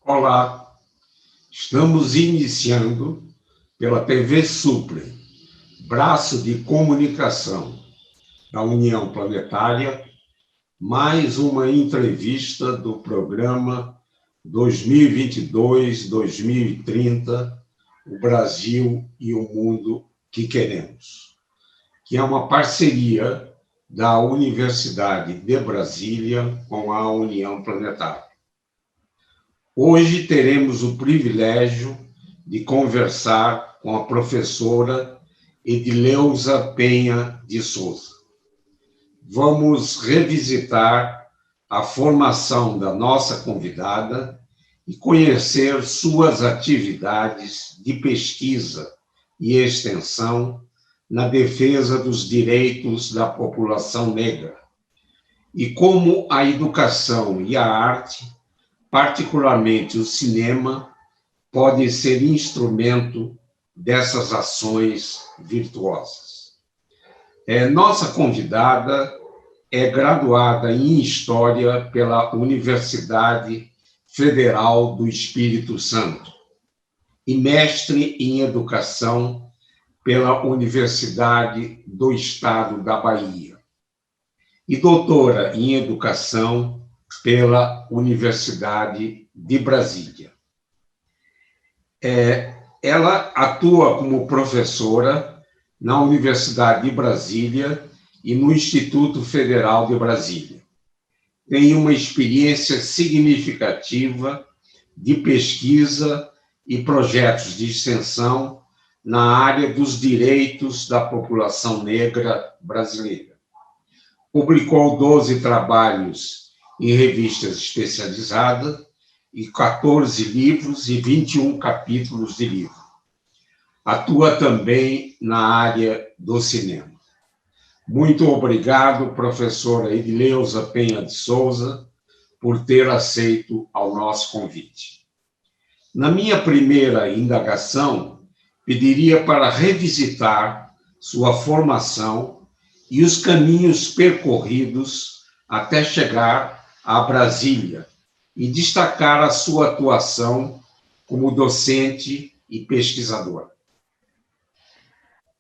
Olá, estamos iniciando pela TV Suple, braço de comunicação da União Planetária, mais uma entrevista do programa 2022-2030, o Brasil e o Mundo que Queremos, que é uma parceria da Universidade de Brasília com a União Planetária. Hoje teremos o privilégio de conversar com a professora Edileuza Penha de Souza. Vamos revisitar a formação da nossa convidada e conhecer suas atividades de pesquisa e extensão na defesa dos direitos da população negra e como a educação e a arte, particularmente o cinema, pode ser instrumento dessas ações virtuosas. Nossa convidada é graduada em História pela Universidade Federal do Espírito Santo e mestre em Educação pela Universidade do Estado da Bahia e doutora em Educação pela Universidade de Brasília. Ela atua como professora na Universidade de Brasília e no Instituto Federal de Brasília. Tem uma experiência significativa de pesquisa e projetos de extensão na área dos direitos da população negra brasileira. Publicou 12 trabalhos em revistas especializadas e 14 livros e 21 capítulos de livro. Atua também na área do cinema. Muito obrigado, professora Edileuza Penha de Souza, por ter aceito ao nosso convite. Na minha primeira indagação, pediria para revisitar sua formação e os caminhos percorridos até chegar a Brasília e destacar a sua atuação como docente e pesquisadora.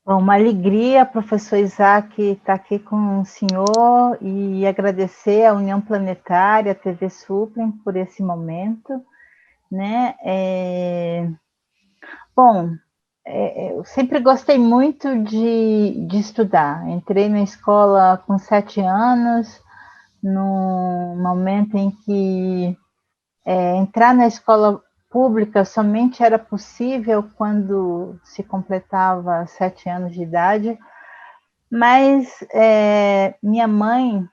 Bom, uma alegria, professor Isaac, estar aqui com o senhor e agradecer à União Planetária, à TV Suplem, por esse momento, né? Eu sempre gostei muito de estudar. Entrei na escola com 7 anos, no momento em que entrar na escola pública somente era possível quando se completava 7 anos de idade, mas minha mãe,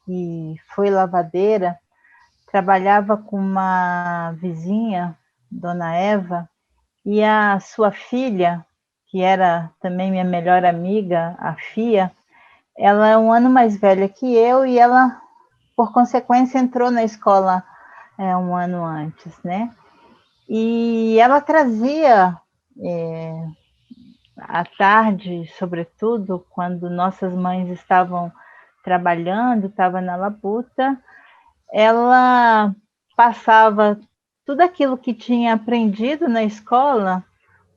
que foi lavadeira, trabalhava com uma vizinha, Dona Eva, e a sua filha, que era também minha melhor amiga, a Fia, ela é um ano mais velha que eu e ela, por consequência, entrou na escola um ano antes, né? E ela trazia, à tarde, sobretudo, quando nossas mães estavam trabalhando, estava na labuta, ela passava tudo aquilo que tinha aprendido na escola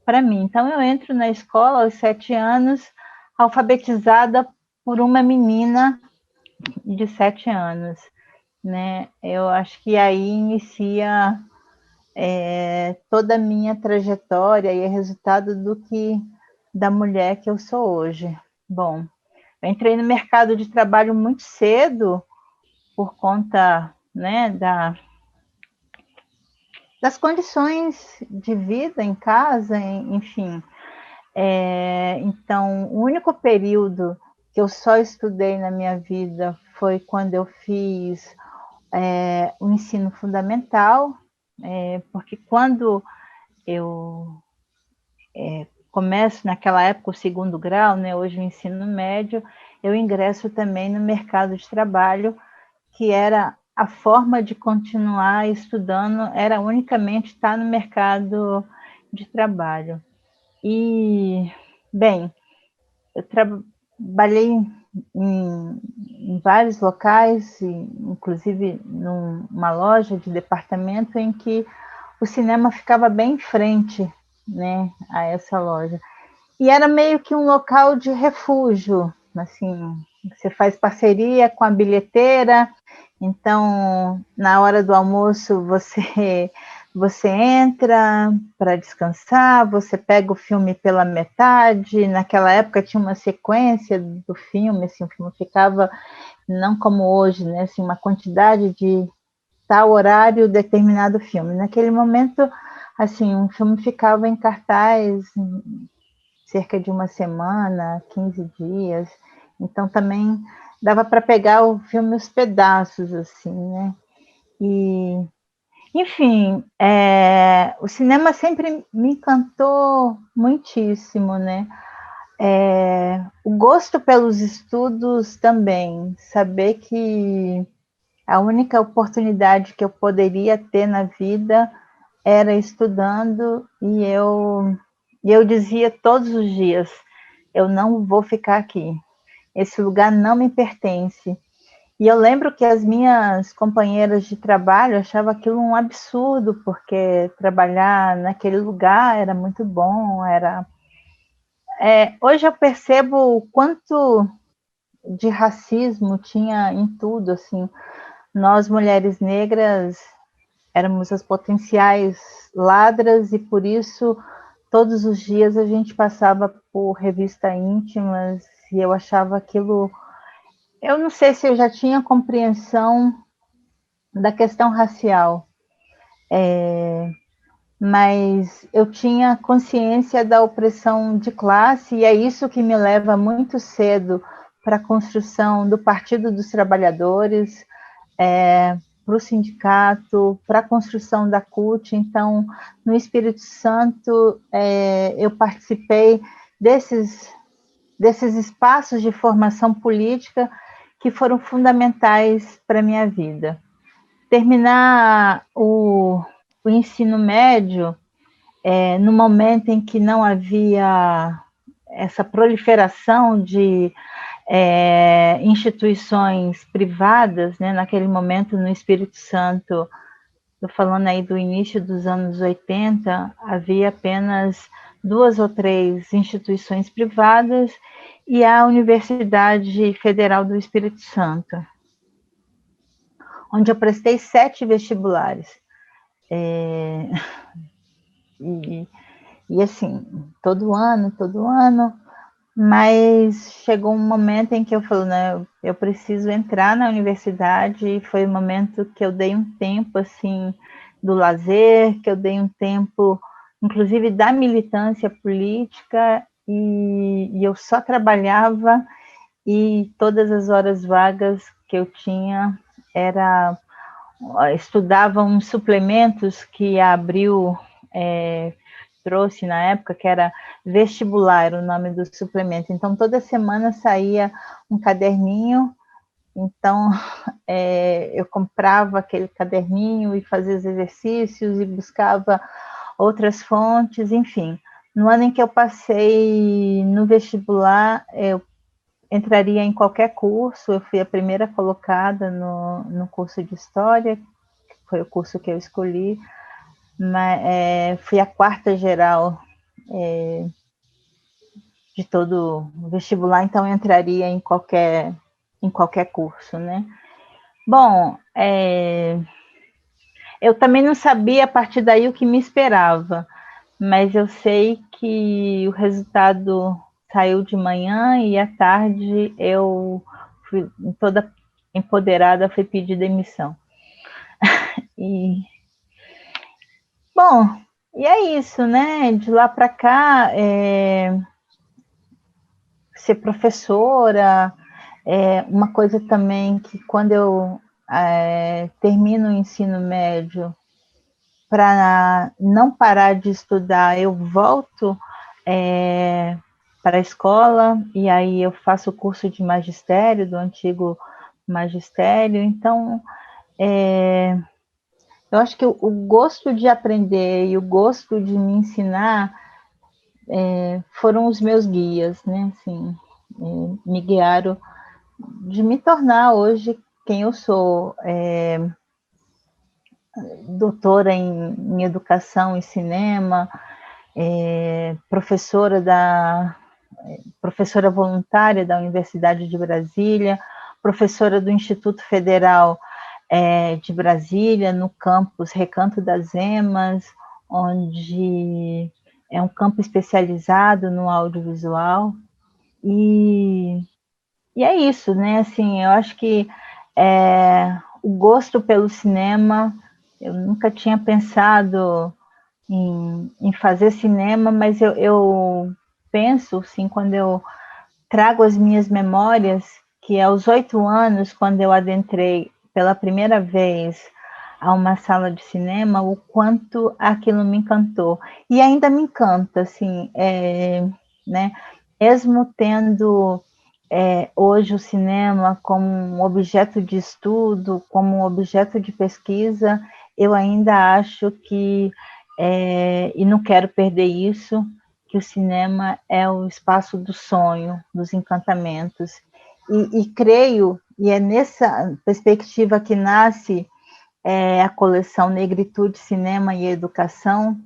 para mim. Então, eu entro na escola aos 7 anos, alfabetizada por uma menina de 7 anos, né? Eu acho que aí inicia toda a minha trajetória e é resultado da mulher que eu sou hoje. Bom, eu entrei no mercado de trabalho muito cedo por conta, né, das condições de vida em casa, enfim. Então, o único período que eu só estudei na minha vida foi quando eu fiz o ensino fundamental, porque quando eu começo naquela época o 2º grau, né, hoje o ensino médio, eu ingresso também no mercado de trabalho, que era a forma de continuar estudando, era unicamente estar no mercado de trabalho. E, bem, eu trabalhei em vários locais, inclusive numa loja de departamento em que o cinema ficava bem em frente, né, a essa loja. E era meio que um local de refúgio, assim, você faz parceria com a bilheteira, então na hora do almoço você entra para descansar, você pega o filme pela metade, naquela época tinha uma sequência do filme, assim, o filme ficava, não como hoje, né, assim, uma quantidade de tal horário, determinado filme. Naquele momento, assim, um filme ficava em cartaz cerca de uma semana, 15 dias, então também dava para pegar o filme aos pedaços, assim, né? E enfim, o cinema sempre me encantou muitíssimo, né? O gosto pelos estudos também, saber que a única oportunidade que eu poderia ter na vida era estudando, e eu dizia todos os dias, eu não vou ficar aqui, esse lugar não me pertence. E eu lembro que as minhas companheiras de trabalho achavam aquilo um absurdo, porque trabalhar naquele lugar era muito bom, hoje eu percebo o quanto de racismo tinha em tudo, assim. Nós, mulheres negras, éramos as potenciais ladras e, por isso, todos os dias a gente passava por revistas íntimas e eu achava aquilo... Eu não sei se eu já tinha compreensão da questão racial, mas eu tinha consciência da opressão de classe, e é isso que me leva muito cedo para a construção do Partido dos Trabalhadores, para o sindicato, para a construção da CUT. Então, no Espírito Santo, eu participei desses espaços de formação política que foram fundamentais para a minha vida. Terminar o ensino médio, no momento em que não havia essa proliferação de instituições privadas, né? Naquele momento no Espírito Santo, estou falando aí do início dos anos 80, havia apenas 2 ou 3 instituições privadas e a Universidade Federal do Espírito Santo, onde eu prestei 7 vestibulares. E assim, todo ano, mas chegou um momento em que eu falei, né, eu preciso entrar na universidade, e foi o momento que eu dei um tempo, assim, do lazer, que eu dei um tempo, inclusive, da militância política, e eu só trabalhava, e todas as horas vagas que eu tinha estudava uns suplementos que a Abril trouxe na época, que era Vestibular, era o nome do suplemento. Então, toda semana saía um caderninho, então eu comprava aquele caderninho e fazia os exercícios e buscava outras fontes, enfim. No ano em que eu passei no vestibular, eu entraria em qualquer curso, eu fui a primeira colocada no curso de História, que foi o curso que eu escolhi, mas fui a 4ª geral de todo o vestibular, então eu entraria em qualquer curso, né? Bom, eu também não sabia a partir daí o que me esperava, mas eu sei que o resultado saiu de manhã e à tarde eu fui toda empoderada, fui pedir demissão. Bom, e é isso, né? De lá para cá, ser professora, uma coisa também que quando eu termino o ensino médio, para não parar de estudar, eu volto para a escola, e aí eu faço o curso de magistério, do antigo magistério. Então, eu acho que o gosto de aprender e o gosto de me ensinar foram os meus guias, né? Assim, me guiaram de me tornar hoje quem eu sou, doutora em educação e cinema, professora professora voluntária da Universidade de Brasília, professora do Instituto Federal de Brasília, no campus Recanto das Emas, onde é um campo especializado no audiovisual. E é isso, né? Assim, eu acho que o gosto pelo cinema, eu nunca tinha pensado em fazer cinema, mas eu penso, assim, quando eu trago as minhas memórias, que aos 8 anos, quando eu adentrei pela primeira vez a uma sala de cinema, o quanto aquilo me encantou. E ainda me encanta, assim, né? Mesmo tendo hoje o cinema como um objeto de estudo, como um objeto de pesquisa, eu ainda acho que, e não quero perder isso, que o cinema é o espaço do sonho, dos encantamentos. E creio, e é nessa perspectiva que nasce a coleção Negritude, Cinema e Educação,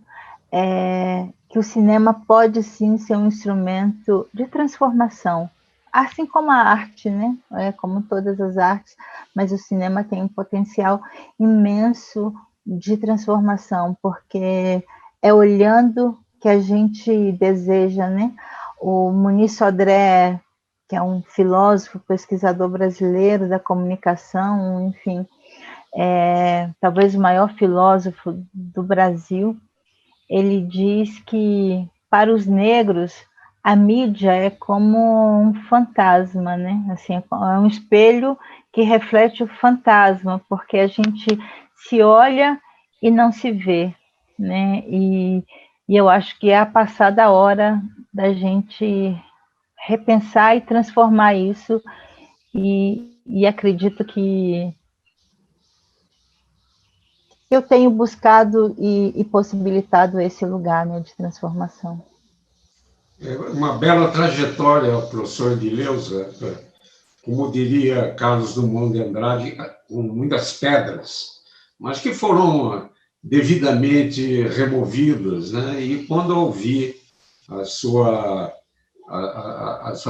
que o cinema pode sim ser um instrumento de transformação, assim como a arte, né? Como todas as artes, mas o cinema tem um potencial imenso de transformação, porque é olhando que a gente deseja, né? O Muniz Sodré, que é um filósofo, pesquisador brasileiro da comunicação, enfim, talvez o maior filósofo do Brasil, ele diz que para os negros a mídia é como um fantasma, né? Assim, é um espelho que reflete o fantasma, porque a gente se olha e não se vê, né? E eu acho que é a passada hora da gente repensar e transformar isso, e acredito que eu tenho buscado e possibilitado esse lugar, né, de transformação. É uma bela trajetória, professor Edileuza, como diria Carlos Drummond de Andrade, com muitas pedras, mas que foram devidamente removidas, né? E quando eu ouvi a sua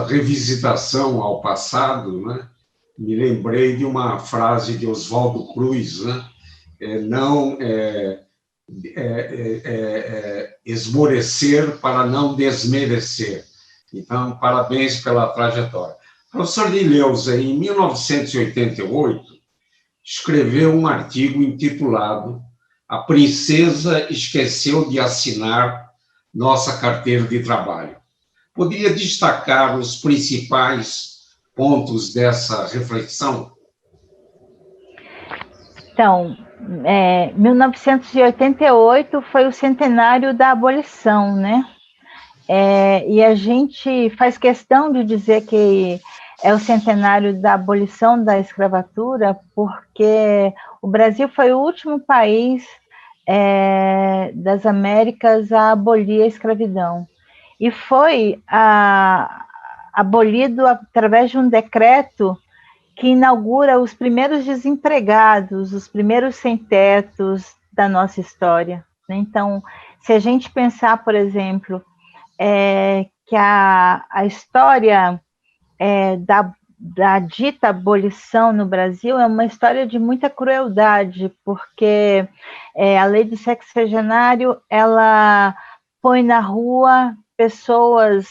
revisitação ao passado, né? Me lembrei de uma frase de Oswaldo Cruz, né? Não esmorecer para não desmerecer. Então, parabéns pela trajetória. O professor Edileuza, em 1988, escreveu um artigo intitulado A Princesa Esqueceu de Assinar Nossa Carteira de Trabalho. Poderia destacar os principais pontos dessa reflexão? Então, 1988 foi o centenário da abolição, né? E a gente faz questão de dizer que é o centenário da abolição da escravatura, porque o Brasil foi o último país das Américas a abolir a escravidão. E foi abolido através de um decreto que inaugura os primeiros desempregados, os primeiros sem-tetos da nossa história. Então, se a gente pensar, por exemplo, que a história da dita abolição no Brasil é uma história de muita crueldade, porque a lei do sexagenário, ela põe na rua pessoas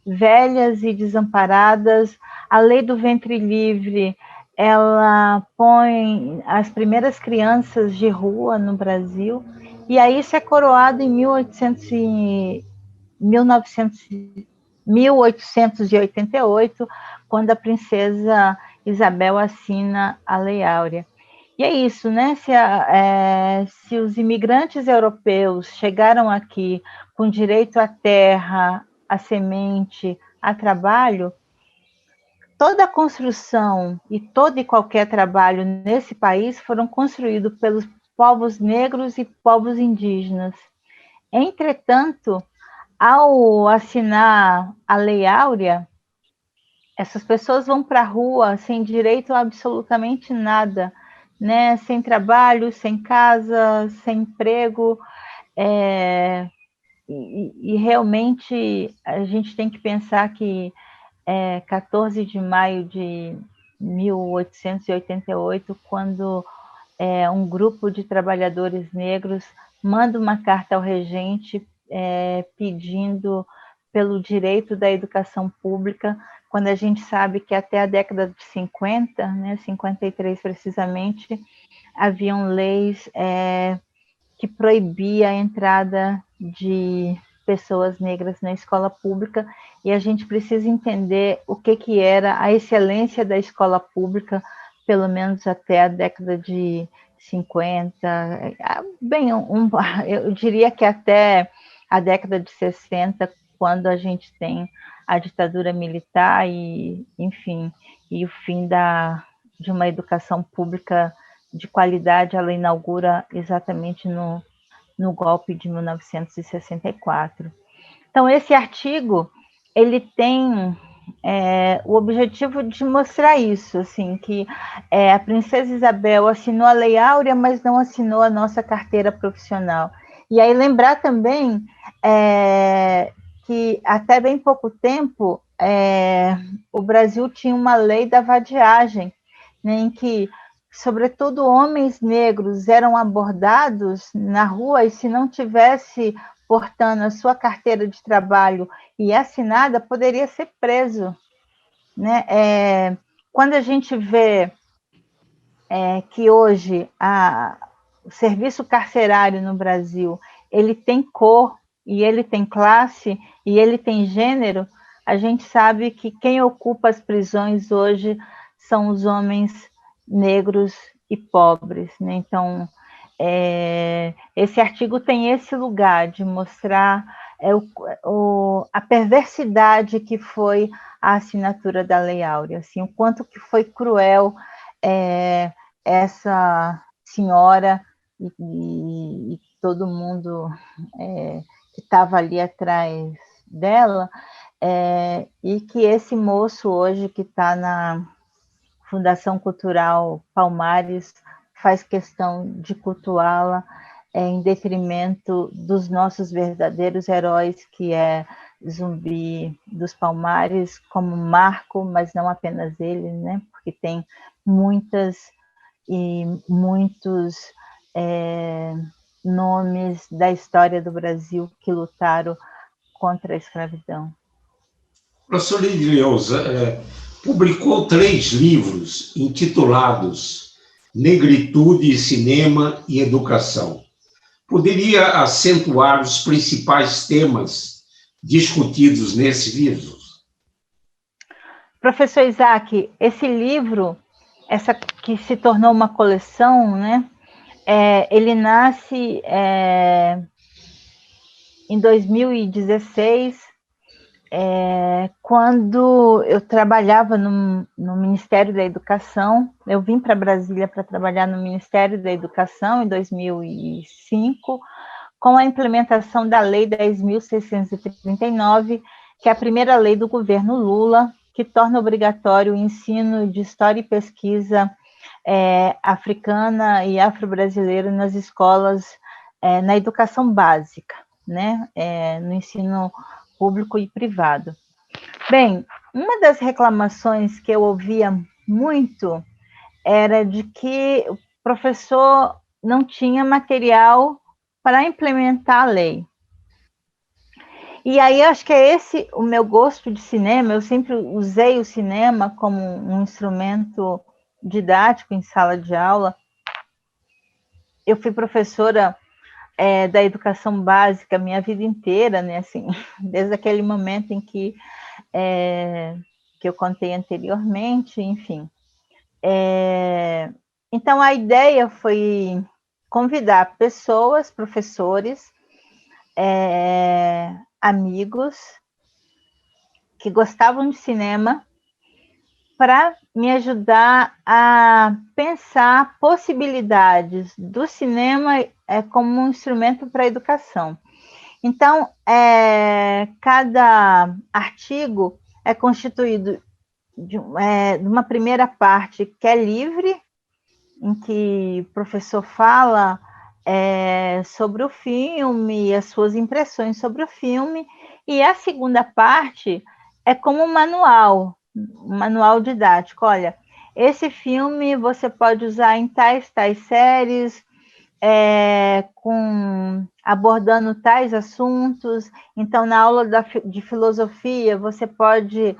velhas e desamparadas. A lei do ventre livre, ela põe as primeiras crianças de rua no Brasil, e aí isso é coroado em 1888, quando a princesa Isabel assina a Lei Áurea. E é isso, né? Se os imigrantes europeus chegaram aqui com direito à terra, à semente, a trabalho, toda a construção e todo e qualquer trabalho nesse país foram construídos pelos povos negros e povos indígenas. Entretanto, ao assinar a Lei Áurea, essas pessoas vão para a rua sem direito a absolutamente nada, né? Sem trabalho, sem casa, sem emprego, e realmente a gente tem que pensar que 14 de maio de 1888, quando um grupo de trabalhadores negros manda uma carta ao regente pedindo pelo direito da educação pública, quando a gente sabe que até a década de 50, né, 53 precisamente, haviam leis que proibia a entrada de pessoas negras na escola pública, e a gente precisa entender o que era a excelência da escola pública, pelo menos até a década de 50, bem, eu diria que até a década de 60, quando a gente tem a ditadura militar e, enfim, e o fim de uma educação pública de qualidade, ela inaugura exatamente no golpe de 1964. Então, esse artigo, ele tem o objetivo de mostrar isso, assim, que a princesa Isabel assinou a Lei Áurea, mas não assinou a nossa carteira profissional. E aí lembrar também que até bem pouco tempo o Brasil tinha uma lei da vadiagem, né, em que sobretudo homens negros eram abordados na rua, e se não tivesse portando a sua carteira de trabalho e assinada, poderia ser preso, né? Quando a gente vê que hoje o serviço carcerário no Brasil, ele tem cor, e ele tem classe, e ele tem gênero, a gente sabe que quem ocupa as prisões hoje são os homens negros e pobres, né? Então, esse artigo tem esse lugar de mostrar a perversidade que foi a assinatura da Lei Áurea, assim, o quanto que foi cruel essa senhora e todo mundo que estava ali atrás dela, e que esse moço hoje que está na Fundação Cultural Palmares faz questão de cultuá-la em detrimento dos nossos verdadeiros heróis, que é Zumbi dos Palmares, como marco, mas não apenas ele, né? Porque tem muitos nomes da história do Brasil que lutaram contra a escravidão. Professor Lidileuza, publicou 3 livros intitulados Negritude, Cinema e Educação. Poderia acentuar os principais temas discutidos nesses livros? Professor Isaac, esse livro, que se tornou uma coleção, né? Ele nasce em 2016, quando eu trabalhava no Ministério da Educação. Eu vim para Brasília para trabalhar no Ministério da Educação em 2005, com a implementação da Lei 10.639, que é a primeira lei do governo Lula, que torna obrigatório o ensino de história e pesquisa africana e afro-brasileira nas escolas, na educação básica, né? No ensino público e privado. Bem, uma das reclamações que eu ouvia muito era de que o professor não tinha material para implementar a lei. E aí acho que é esse o meu gosto de cinema. Eu sempre usei o cinema como um instrumento didático em sala de aula. Eu fui professora da educação básica minha vida inteira, né? Assim, desde aquele momento em que eu contei anteriormente, enfim. Então, a ideia foi convidar pessoas, professores, amigos que gostavam de cinema, para me ajudar a pensar possibilidades do cinema como um instrumento para a educação. Então, cada artigo é constituído de uma primeira parte que é livre, em que o professor fala sobre o filme, as suas impressões sobre o filme, e a segunda parte é como um manual didático. Olha, esse filme você pode usar em tais séries, abordando tais assuntos. Então, na aula de filosofia, você pode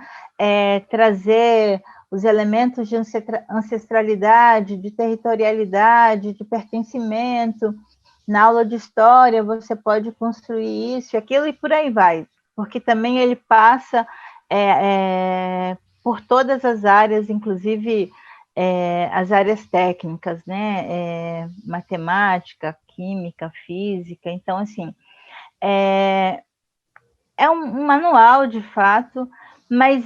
trazer os elementos de ancestralidade, de territorialidade, de pertencimento. Na aula de história, você pode construir isso e aquilo, e por aí vai. Porque também ele passa por todas as áreas, inclusive as áreas técnicas, né? Matemática, química, física. Então, assim, é um manual, de fato, mas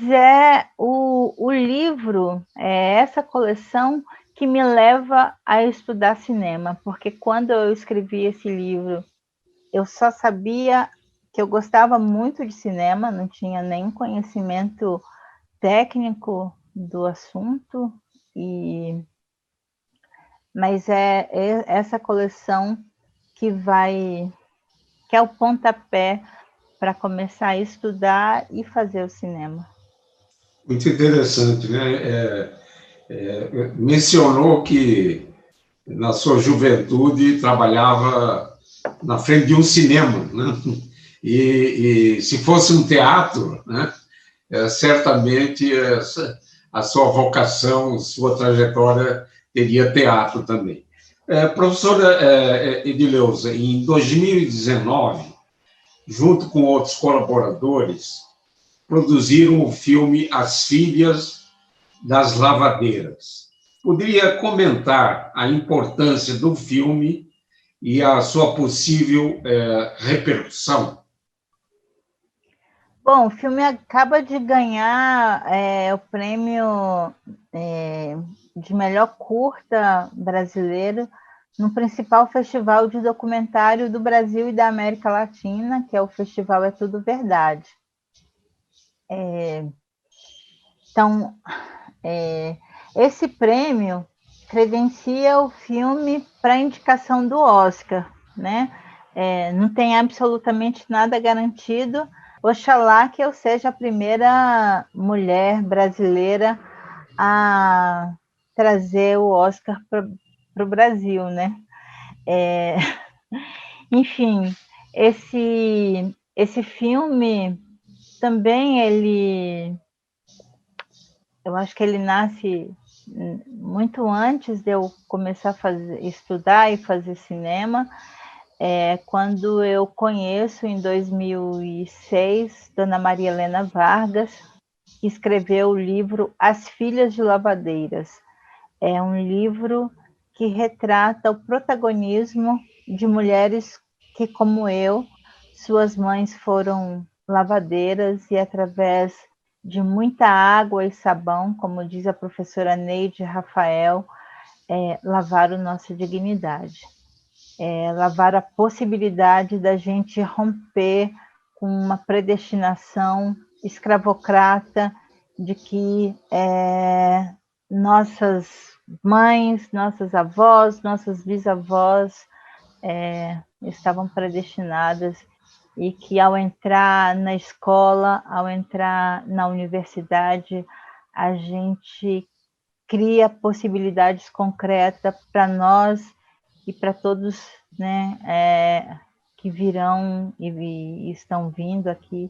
o livro, essa coleção que me leva a estudar cinema, porque quando eu escrevi esse livro, eu só sabia que eu gostava muito de cinema, não tinha nem conhecimento técnico do assunto, mas é essa coleção que é o pontapé para começar a estudar e fazer o cinema. Muito interessante, né? Mencionou que na sua juventude trabalhava na frente de um cinema, né? E se fosse um teatro, né? Certamente a sua vocação, sua trajetória teria teatro também. Professora Edileuza, em 2019, junto com outros colaboradores, produziram o filme As Filhas das Lavadeiras. Poderia comentar a importância do filme e a sua possível repercussão? Bom, o filme acaba de ganhar o prêmio de melhor curta brasileiro no principal festival de documentário do Brasil e da América Latina, que é o Festival É Tudo Verdade. Então, esse prêmio credencia o filme para indicação do Oscar, né? Não tem absolutamente nada garantido. Oxalá que eu seja a primeira mulher brasileira a trazer o Oscar para o Brasil, né? Enfim, esse filme também eu acho que ele nasce muito antes de eu começar a estudar e fazer cinema. Quando eu conheço, em 2006, Dona Maria Helena Vargas, que escreveu o livro As Filhas de Lavadeiras. É um livro que retrata o protagonismo de mulheres que, como eu, suas mães foram lavadeiras e, através de muita água e sabão, como diz a professora Neide Rafael, lavaram nossa dignidade. Lavaram a possibilidade da gente romper com uma predestinação escravocrata de que nossas mães, nossas avós, nossas bisavós estavam predestinadas, e que ao entrar na escola, ao entrar na universidade, a gente cria possibilidades concretas para nós e para todos, né, que virão e estão vindo aqui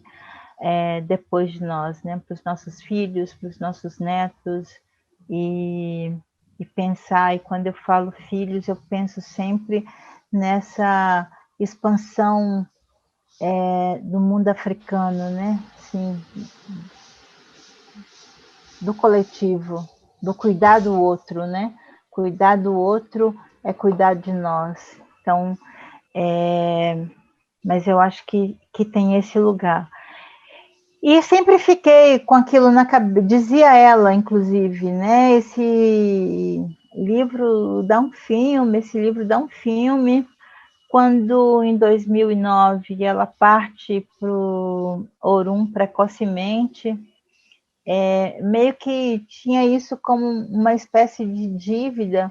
depois de nós, né, para os nossos filhos, para os nossos netos, e pensar, e quando eu falo filhos, eu penso sempre nessa expansão do mundo africano, né, assim, do coletivo, do cuidar do outro, né? Cuidar do outro é cuidar de nós. Então, mas eu acho que tem esse lugar. E sempre fiquei com aquilo na cabeça, dizia ela, inclusive, né? Esse livro dá um filme. Quando, em 2009, ela parte para o Orum precocemente, meio que tinha isso como uma espécie de dívida,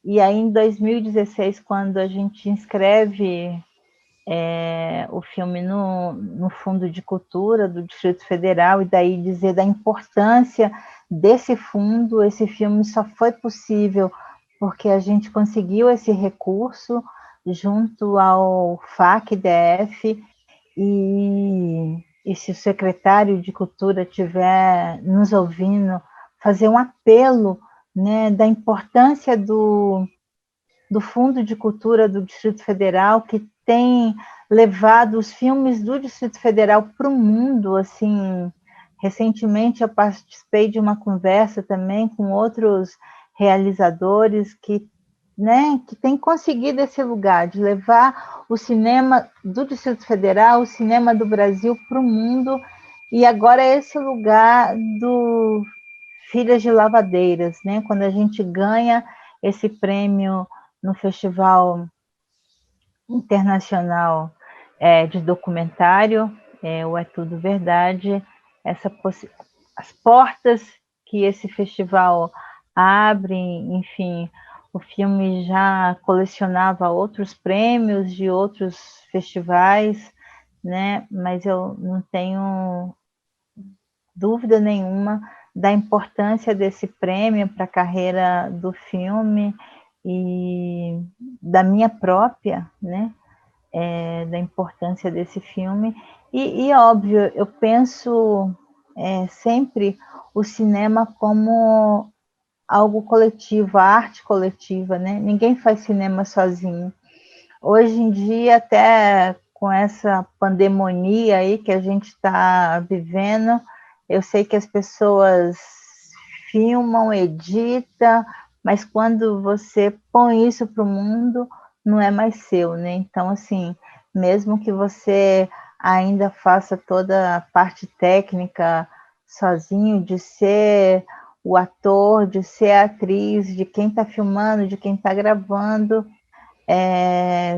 e aí em 2016, quando a gente inscreve o filme no Fundo de Cultura do Distrito Federal, e daí dizer da importância desse fundo, esse filme só foi possível porque a gente conseguiu esse recurso junto ao FAC-DF, e se o secretário de Cultura estiver nos ouvindo, fazer um apelo, né, da importância do Fundo de Cultura do Distrito Federal, que tem levado os filmes do Distrito Federal para o mundo. Assim, recentemente eu participei de uma conversa também com outros realizadores que, né, que têm conseguido esse lugar de levar o cinema do Distrito Federal, o cinema do Brasil para o mundo, e agora é esse lugar do Filhas de Lavadeiras, né? Quando a gente ganha esse prêmio no Festival Internacional de Documentário, o É Tudo Verdade, as portas que esse festival abre, enfim, o filme já colecionava outros prêmios de outros festivais, né? Mas eu não tenho dúvida nenhuma da importância desse prêmio para a carreira do filme e da minha própria, né? Da importância desse filme. E óbvio, eu penso sempre o cinema como algo coletivo, a arte coletiva, né? Ninguém faz cinema sozinho. Hoje em dia, até com essa pandemia aí que a gente está vivendo, eu sei que as pessoas filmam, editam, mas quando você põe isso para o mundo, não é mais seu, né? Então, assim, mesmo que você ainda faça toda a parte técnica sozinho, de ser o ator, de ser a atriz, de quem está filmando, de quem está gravando,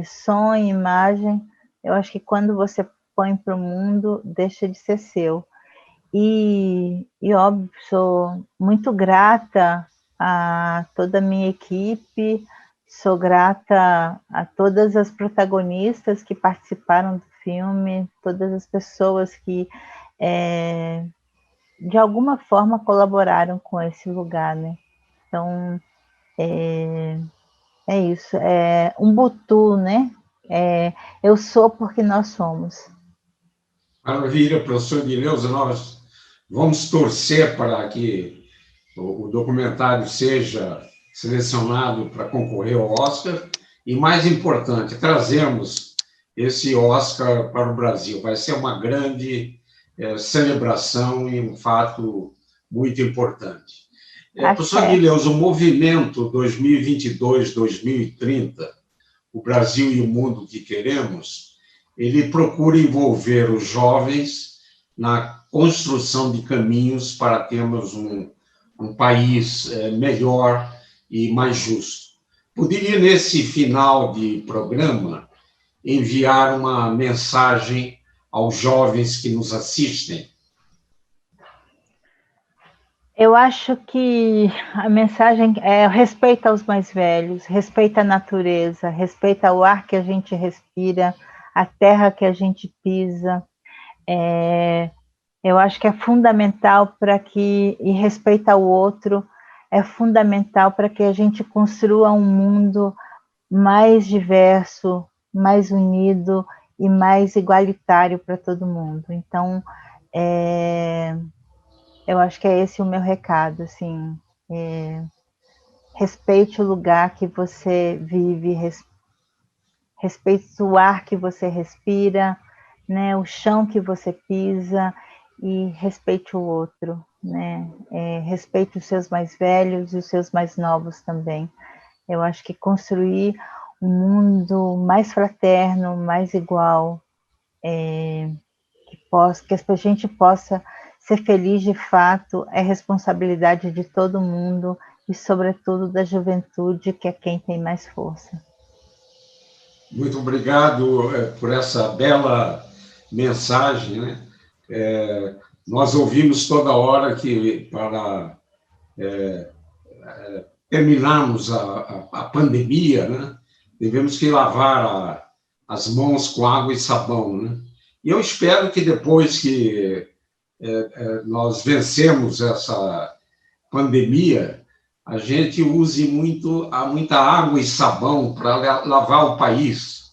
som e imagem, eu acho que quando você põe para o mundo, deixa de ser seu. E óbvio, sou muito grata a toda a minha equipe, sou grata a todas as protagonistas que participaram do filme, todas as pessoas que, de alguma forma, colaboraram com esse lugar, né? Então, é isso, é Ubuntu, né? Eu sou porque nós somos. Maravilha, professor Guilherme, nós vamos torcer para que o documentário seja selecionado para concorrer ao Oscar e, mais importante, trazermos esse Oscar para o Brasil. Vai ser uma grande celebração e um fato muito importante. Professor Guilherme, o movimento 2022-2030, o Brasil e o mundo que queremos, ele procura envolver os jovens na construção de caminhos para termos um país melhor e mais justo. Poderia, nesse final de programa, enviar uma mensagem aos jovens que nos assistem? Eu acho que a mensagem é respeito aos mais velhos, respeita a natureza, respeita o ar que a gente respira, a terra que a gente pisa. Eu acho que é fundamental e respeita o outro, é fundamental para que a gente construa um mundo mais diverso, mais unido e mais igualitário para todo mundo. Então, eu acho que é esse o meu recado, assim, respeite o lugar que você vive, respeite o ar que você respira, né, o chão que você pisa, e respeite o outro, né, respeite os seus mais velhos e os seus mais novos também. Eu acho que construir um mundo mais fraterno, mais igual, que a gente possa ser feliz de fato, é responsabilidade de todo mundo e, sobretudo, da juventude, que é quem tem mais força. Muito obrigado por essa bela mensagem, né? Nós ouvimos toda hora que para terminarmos a pandemia, né, devemos que lavar as mãos com água e sabão, né? E eu espero que depois que nós vencemos essa pandemia, a gente use muita água e sabão para lavar o país,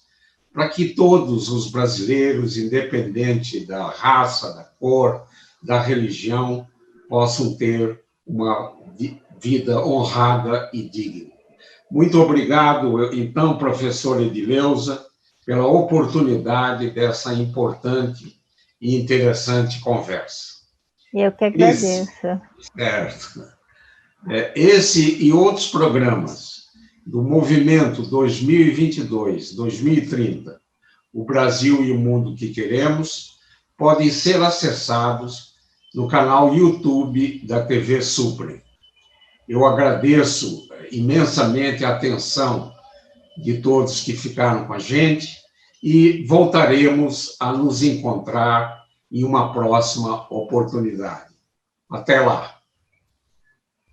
para que todos os brasileiros, independente da raça, da cor, da religião, possam ter uma vida honrada e digna. Muito obrigado, então, professora Edileuza, pela oportunidade dessa importante e interessante conversa. Eu que agradeço. Certo. Esse e outros programas do Movimento 2022-2030, o Brasil e o Mundo que Queremos, podem ser acessados no canal YouTube da TV Suprem. Eu agradeço imensamente a atenção de todos que ficaram com a gente e voltaremos a nos encontrar em uma próxima oportunidade. Até lá!